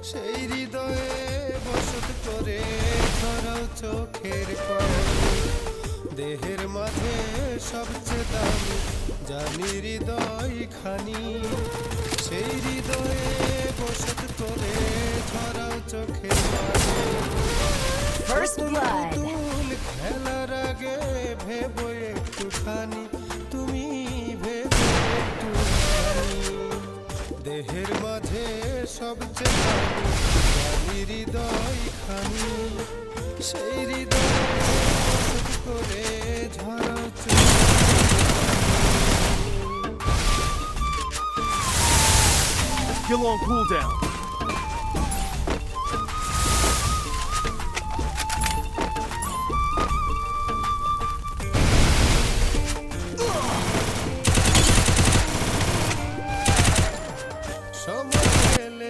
সেই হৃদয়ে বসত করে ধরাও চোখের পানি। দেহের মাঝে সবচেয়ে দামি জানি হৃদয় খানি। সেই হৃদয়ে বসত করে ধরাও চোখের পানি। First blood. পুতুল খেলার আগে ভেবো একটুখানি, তুমি ভেবো একটুখানি। দেহের মাঝে সবচেয়ে দামি জানি হৃদয় খানি। সেই হৃদয় বসত করে ঝরাও চোখের পানি। Skill on cooldown.